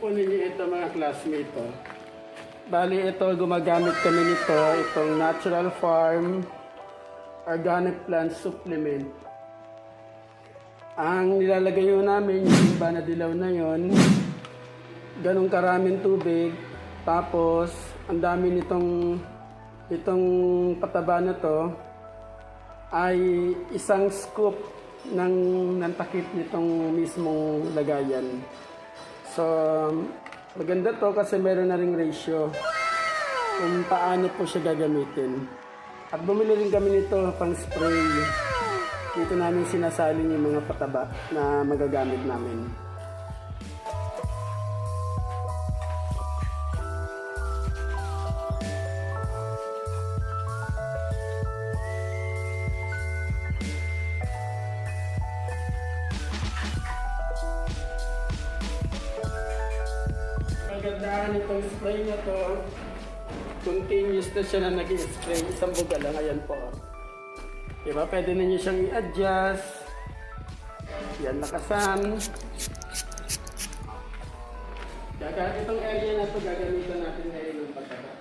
po ninyo ito mga classmate. Oh. Bali ito, gumagamit kami nito, itong Natural Farm Organic Plant Supplement. Ang nilalagay yun namin, yung iba na dilaw na yun, ganong karaming tubig, tapos ang dami itong pataba na to ay isang scoop ng takip nitong mismong lagayan. So, maganda to kasi meron na ring ratio kung paano po siya gagamitin. At bumili rin kami nito pang spray. Dito namin sinasalin yung mga pataba na magagamit namin. Magandaan itong spray na to, continuous na siya na nag-i-spray, isang buga lang, ayan po. Diba, pwede ninyo siyang i-adjust, yan, lakasan. Itong area na to gagamitan natin ngayon ng pataba.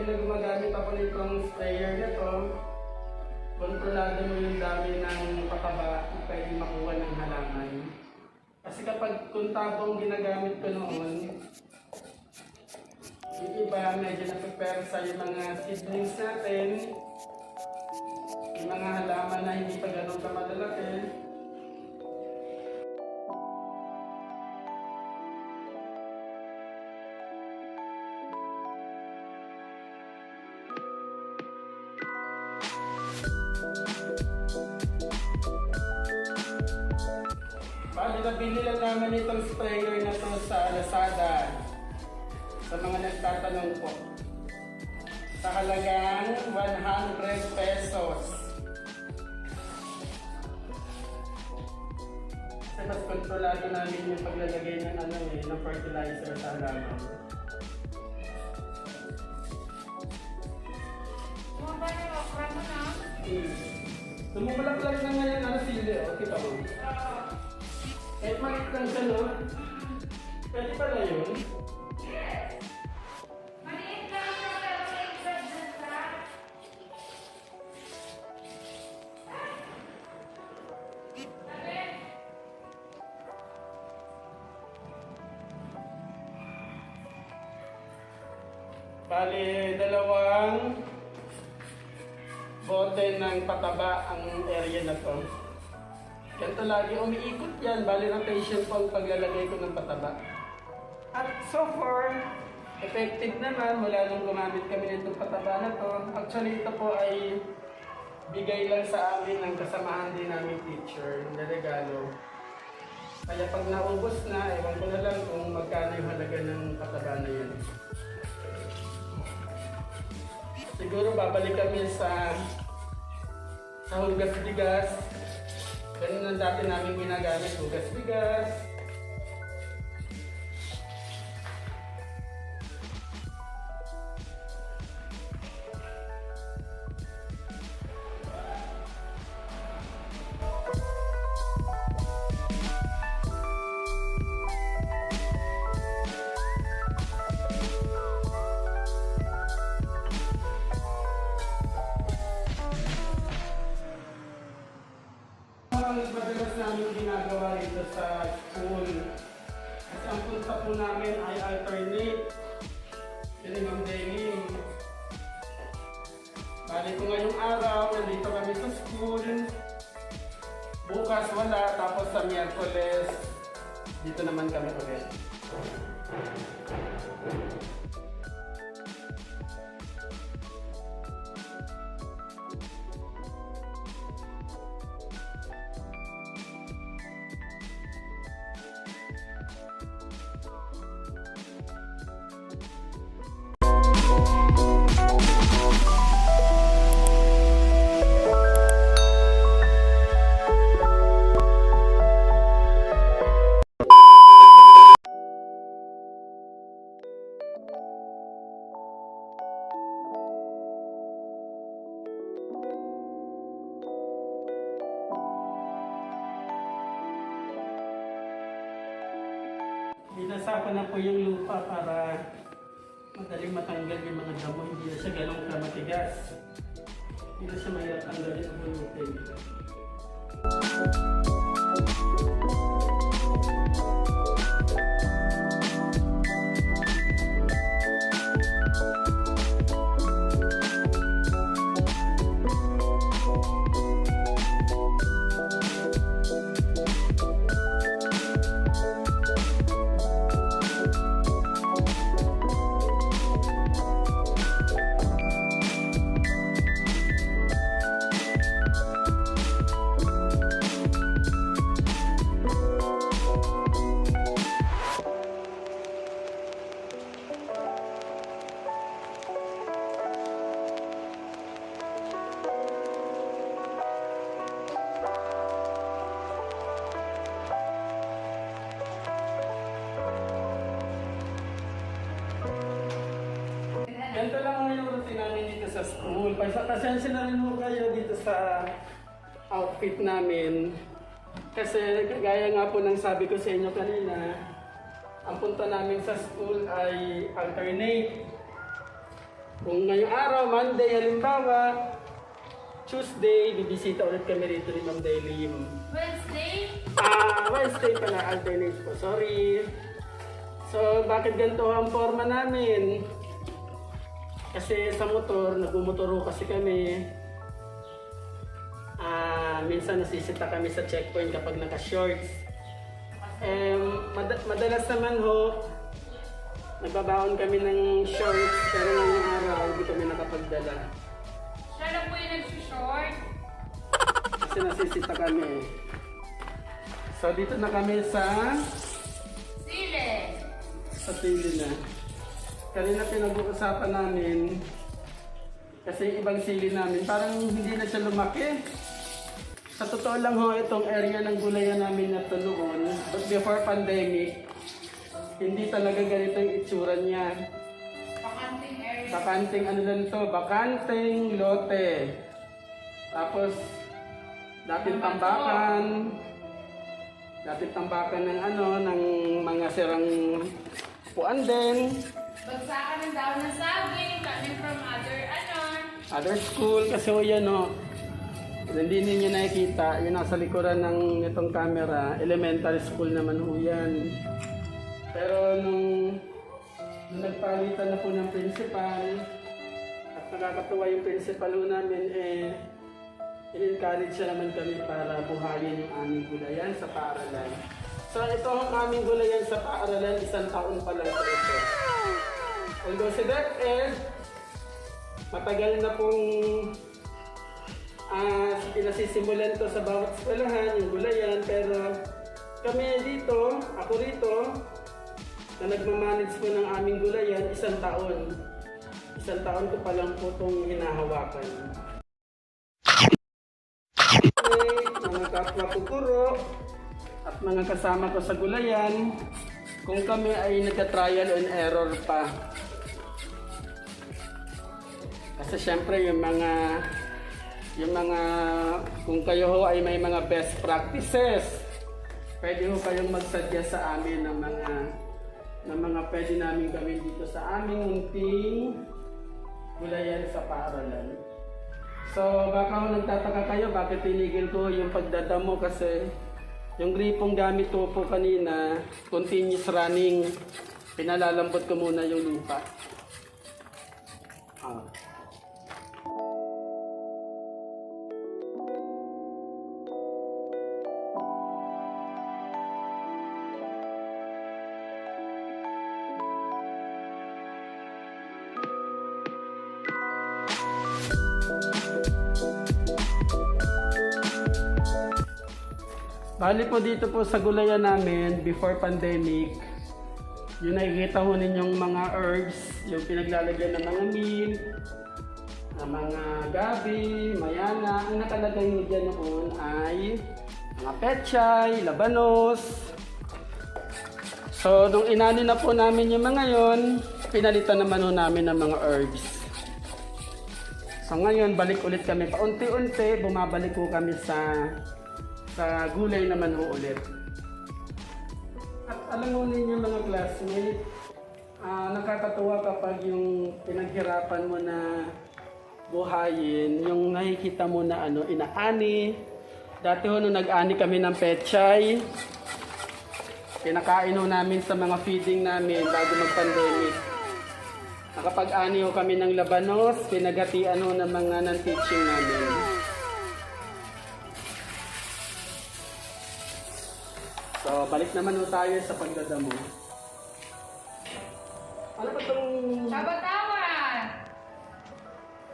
Na gumagamit ako nitong sprayer na to, kontrolado mo yung dami ng pataba kung pwede makuha ng halaman. Kasi kapag kuntabong ginagamit ko noon, yung iba medyo napipersa yung mga seedlings natin, yung mga halaman na hindi pa ganun ka malalaki. Bali, nabili lang naman itong sprayer na to sa Lazada. Sa mga nagtatanong po. Sa halagang 100 pesos. Kasi mas kontrolado namin yung paglalagay ng ng fertilizer sa halaman. Tumumalak-lak na ngayon sili, o kita mo. Kahit maliit lang siya, no? Pwede pala yun? Yes! Maliit lang siya, pero may bread na siya. Bali, dalawang bote ng pataba ang area na to. Ganito lagi, umiikot yan. Bali rotation po ang paglalagay ko ng pataba. At so far, effective naman mula nung gumamit kami nitong pataba na to. Actually, ito po ay bigay lang sa amin ng kasamahan din namin teacher, na regalo. Kaya pag naubos na, ewan ko na lang kung magkano yung halaga ng pataba na yan. Siguro babalik kami sa hugas bigas. Ganun ang dati namin ginagamit, hugas bigas. Madalas namin ginagawa ito sa school. Kasi ang punta po namin ay alternate. Yun yung magdilig. Bali ko ngayong araw, nandito kami sa school. Bukas wala, tapos sa Miyerkules, dito naman kami ulit. Binasa ko na po yung lupa para madaling matanggal yung mga damo. Hindi na siya ganun kamatigas. Hindi na siya mahirap tanggalin ang bulutin. Ganito lang ang yung routine namin dito sa school. Pasensya na rin mo kayo dito sa outfit namin. Kasi gaya nga po ng sabi ko sa inyo kanina, ang punta namin sa school ay alternate. Kung ngayong araw, Monday halimbawa, Tuesday, bibisita ulit kami rito ni Ma'am Dailim. Wednesday? Wednesday pala, alternate po. Sorry. So, bakit ganito ang forma namin? Kasi sa motor, nagmumotoro kasi kami. Minsan nasisita kami sa checkpoint kapag naka-shorts. Madalas naman ho, nagbabaon kami ng shorts, pero ngayong araw hindi kami nakapagdala. Siya lang po yung nag-short. Kasi nasisita kami. So dito na kami sa Sile. sa sili na. Kanina pinag-uusapan namin kasi yung ibang sili namin parang hindi na siya lumaki. Sa totoo lang ho, itong area ng gulayan namin na ito noon, but before pandemic, hindi talaga ganito yung itsura niya. Bakanting area. Bakanting ano lang ito, bakanting lote. Tapos, dating tambakan ng ano, ng mga sirang puan din. Bagsakan ng daon ng saging, coming from Other school, kasi o yan o, hindi ninyo nakikita, yun nasa likuran ng itong camera, elementary school naman ho yan. Pero nung nagpalitan na po ng principal, at nakakatuwa yung principal ho namin, in-encourage siya naman kami para buhayin yung aming gulayan sa Paaralan. So ito ang aming gulayan sa Paaralan, 1 taon pa lang ito. Although si Dep matagal na pong pinasisimulan to sa bawat eskwelahan, yung gulayan, pero kami dito, ako rito, na nagmamanage po ng aming gulayan, 1 taon. 1 taon ko pa lang po itong hinahawakan. Mga kapwa ko guro at mga kasama ko sa gulayan, kung kami ay nagka-trial and error pa. Kasi syempre yung mga kung kayo ho ay may mga best practices, pwede ho kayong mag-suggest sa amin ng mga pwede namin gawin dito sa aming munting gulayan sa Paaralan. So baka ho nagtataka kayo bakit tinigil ko yung pagdadamo, kasi yung gripong gamit ko po kanina, continuous running, pinalalambot ko muna yung lupa. Bali po dito po sa gulayan namin, before pandemic, yung nakikita ho ninyong mga herbs, yung pinaglalagyan ng mga mint, ng mga gabi, mayana, ang nakalagay nyo dyan noon ay mga pechay, labanos. So, nung inani na po namin yung mga yon, pinalitan naman ho namin ng mga herbs. So ngayon, balik ulit kami. Paunti-unti, bumabalik po kami sa gulay naman ho ulit. At alam mo ninyo mga classmates, nakakatuwa kapag yung pinaghirapan mo na buhayin, yung nakikita mo na inaani. Dati ho nung nag-ani kami ng pechay, pinakain ho namin sa mga feeding namin bago mag-pandemic. Nakapag-ani ho kami ng labanos, pinagatian ho ng mga non-teaching namin. So, balik naman ho tayo sa pagdadamo. Ano ba itong... Tama!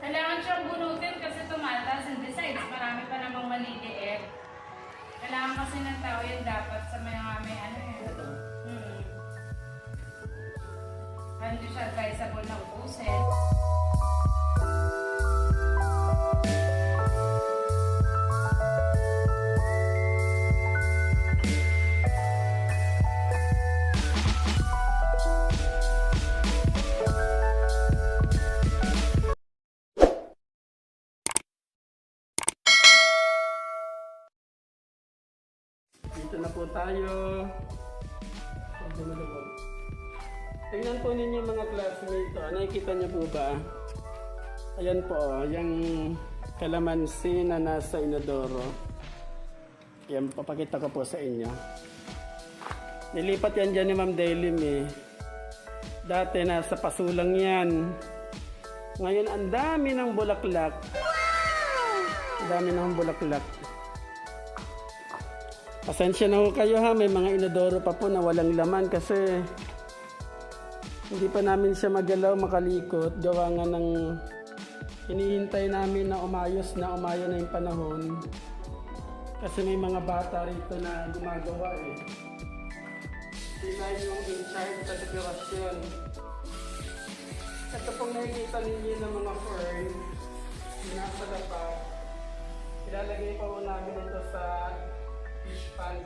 Kailangan siyang bunutin kasi tumataas. And besides, marami pa namang maliliit. Kailangan kasi ng tao yun dapat sa may ano yun. Hindi siya advisable na ubusin. Dito na po tayo. Tingnan po ninyo mga classmates. Nakikita niyo po ba? Ayan po, yung kalamansi na nasa inodoro. Yan, papakita ko po sa inyo. Nilipat yan dyan ni Ma'am Delim eh. Dati nasa pasulang yan. Ngayon, ang dami ng bulaklak. Ang dami ng bulaklak. Pasensya na ho kayo ha, may mga inodoro pa po na walang laman kasi hindi pa namin siya magalaw, makalikot. Gawa nga ng hinihintay namin na umayo na yung panahon. Kasi may mga bata rito na gumagawa eh. Sila yung in charge sa dekorasyon. Ito pong nakikita ninyo ng mga fern, nasa dapat. Ilalagay pa po namin ito sa fish pan.